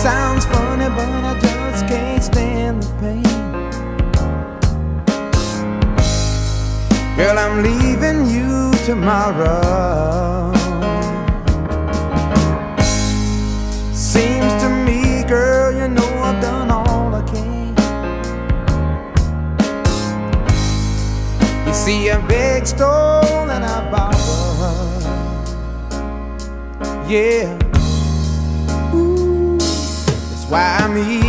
Sounds funny, but I just can't stand the pain. Girl, I'm leaving you tomorrow. Seems to me, girl, you know I've done all I can. You see, I begged, stole, and I borrowed. Yeah. Ooh, that's why I'm here.